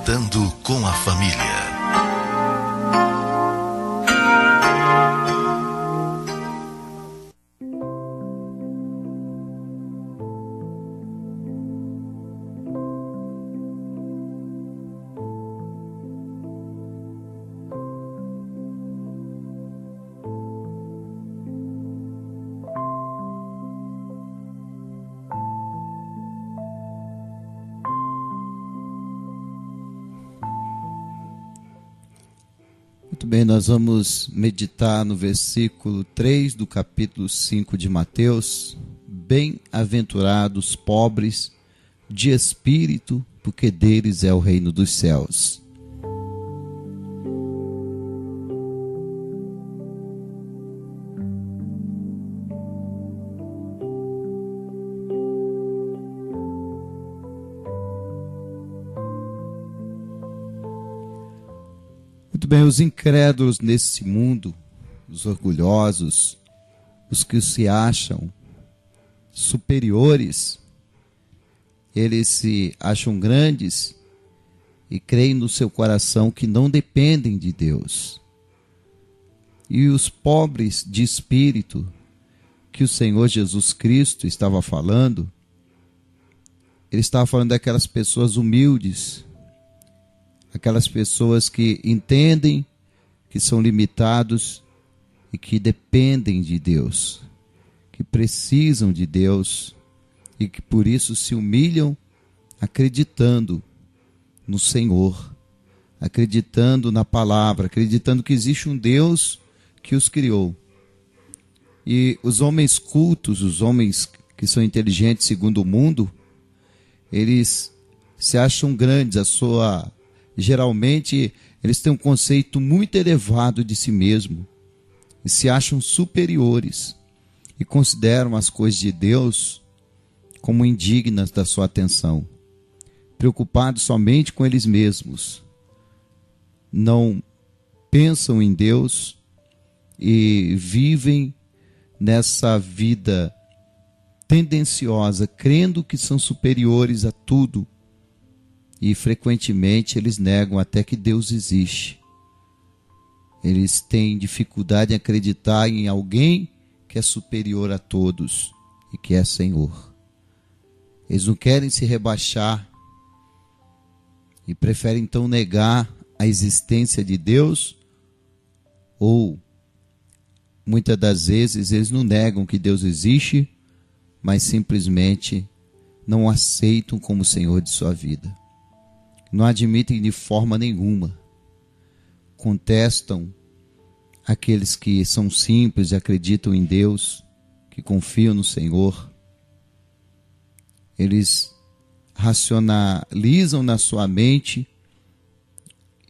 Meditando com a Família. Muito bem, nós vamos meditar no versículo 3 do capítulo 5 de Mateus. Bem-aventurados pobres de espírito, porque deles é o reino dos céus. Muito bem, os incrédulos nesse mundo, os orgulhosos, os que se acham superiores, eles se acham grandes e creem no seu coração que não dependem de Deus. E os pobres de espírito, que o Senhor Jesus Cristo estava falando, ele estava falando daquelas pessoas humildes, aquelas pessoas que entendem que são limitados e que dependem de Deus, que precisam de Deus e que por isso se humilham acreditando no Senhor, acreditando na palavra, acreditando que existe um Deus que os criou. E os homens cultos, os homens que são inteligentes segundo o mundo, eles se acham grandes, geralmente eles têm um conceito muito elevado de si mesmo e se acham superiores e consideram as coisas de Deus como indignas da sua atenção, preocupados somente com eles mesmos. Não pensam em Deus e vivem nessa vida tendenciosa, crendo que são superiores a tudo. E frequentemente eles negam até que Deus existe. Eles têm dificuldade em acreditar em alguém que é superior a todos e que é Senhor. Eles não querem se rebaixar e preferem então negar a existência de Deus, ou muitas das vezes eles não negam que Deus existe, mas simplesmente não aceitam como Senhor de sua vida. Não admitem de forma nenhuma, contestam aqueles que são simples e acreditam em Deus, que confiam no Senhor. Eles racionalizam na sua mente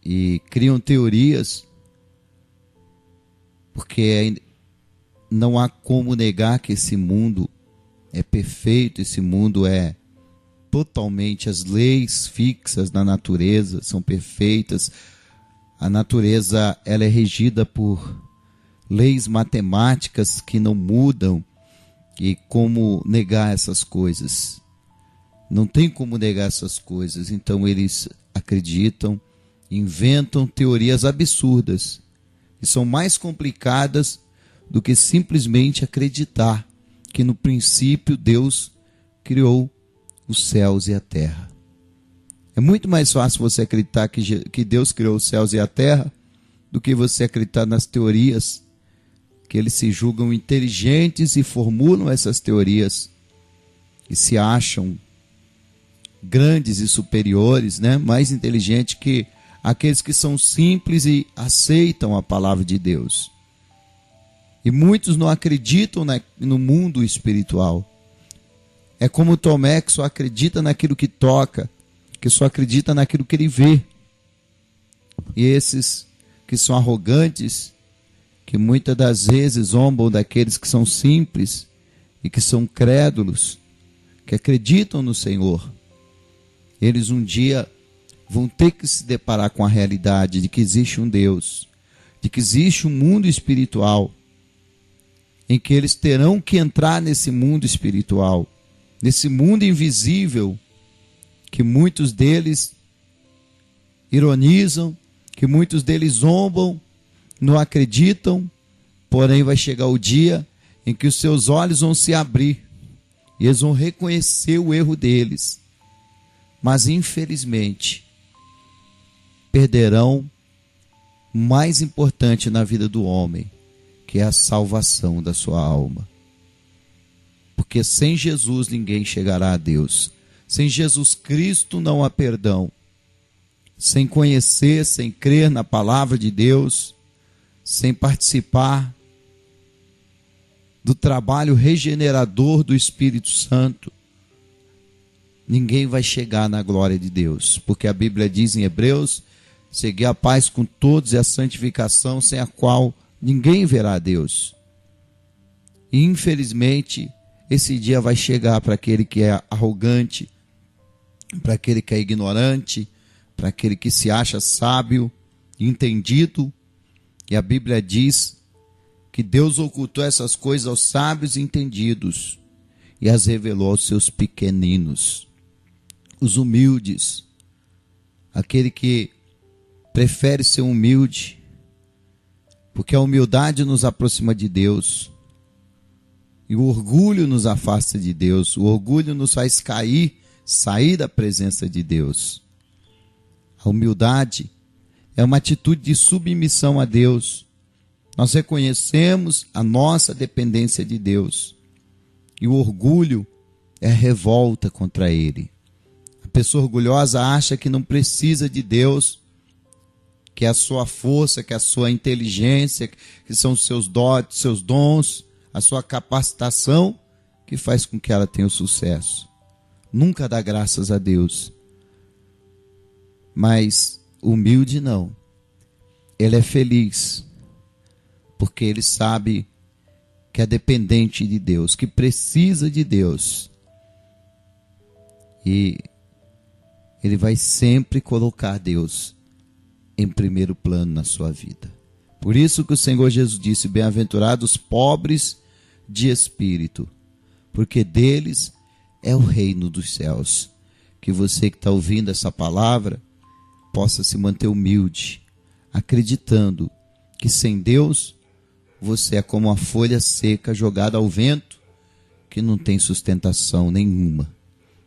e criam teorias, porque não há como negar que esse mundo é perfeito, esse mundo é totalmente, as leis fixas da natureza são perfeitas. A natureza, ela é regida por leis matemáticas que não mudam. E como negar essas coisas? Não tem como negar essas coisas. Então eles acreditam, inventam teorias absurdas, que são mais complicadas do que simplesmente acreditar que no princípio Deus criou os céus e a terra. É muito mais fácil você acreditar que Deus criou os céus e a terra do que você acreditar nas teorias que eles se julgam inteligentes e formulam essas teorias e se acham grandes e superiores, mais inteligentes que aqueles que são simples e aceitam a palavra de Deus. E muitos não acreditam no mundo espiritual. É como Tomé, que só acredita naquilo que toca, que só acredita naquilo que ele vê. E esses que são arrogantes, que muitas das vezes zombam daqueles que são simples e que são crédulos, que acreditam no Senhor, eles um dia vão ter que se deparar com a realidade de que existe um Deus, de que existe um mundo espiritual, em que eles terão que entrar nesse mundo espiritual, nesse mundo invisível, que muitos deles ironizam, que muitos deles zombam, não acreditam, porém vai chegar o dia em que os seus olhos vão se abrir e eles vão reconhecer o erro deles. Mas infelizmente perderão o mais importante na vida do homem, que é a salvação da sua alma. Porque sem Jesus ninguém chegará a Deus. Sem Jesus Cristo não há perdão. Sem conhecer, sem crer na palavra de Deus, sem participar do trabalho regenerador do Espírito Santo, ninguém vai chegar na glória de Deus. Porque a Bíblia diz em Hebreus: segui a paz com todos e a santificação, sem a qual ninguém verá a Deus. E infelizmente esse dia vai chegar para aquele que é arrogante, para aquele que é ignorante, para aquele que se acha sábio, entendido. E a Bíblia diz que Deus ocultou essas coisas aos sábios e entendidos e as revelou aos seus pequeninos, os humildes, aquele que prefere ser humilde, porque a humildade nos aproxima de Deus e o orgulho nos afasta de Deus. O orgulho nos faz sair da presença de Deus. A humildade é uma atitude de submissão a Deus. Nós reconhecemos a nossa dependência de Deus. E o orgulho é a revolta contra Ele. A pessoa orgulhosa acha que não precisa de Deus, que é a sua força, que é a sua inteligência, que são os seus dotes, seus dons, a sua capacitação, que faz com que ela tenha o sucesso. Nunca dá graças a Deus. Mas humilde não. Ele é feliz, porque ele sabe que é dependente de Deus, que precisa de Deus. E ele vai sempre colocar Deus em primeiro plano na sua vida. Por isso que o Senhor Jesus disse: bem-aventurados pobres de espírito, porque deles é o reino dos céus. Que você que está ouvindo essa palavra possa se manter humilde, acreditando que sem Deus você é como uma folha seca jogada ao vento, que não tem sustentação nenhuma.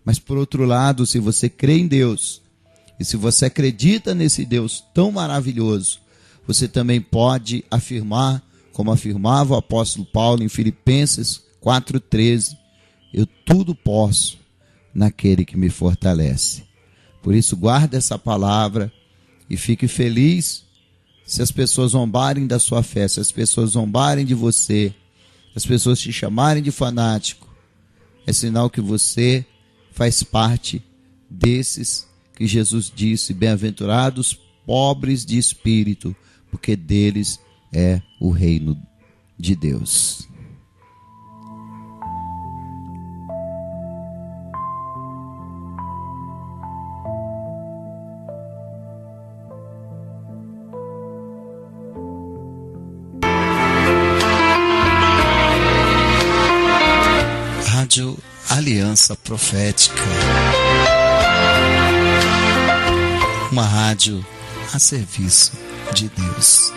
Mas por outro lado, se você crê em Deus, e se você acredita nesse Deus tão maravilhoso, você também pode afirmar, como afirmava o apóstolo Paulo em Filipenses 4,13, eu tudo posso naquele que me fortalece. Por isso, guarde essa palavra e fique feliz se as pessoas zombarem da sua fé, se as pessoas zombarem de você, as pessoas te chamarem de fanático. É sinal que você faz parte desses que Jesus disse: bem-aventurados pobres de espírito, porque deles é o reino de Deus. Rádio Aliança Profética, uma rádio a serviço de Deus.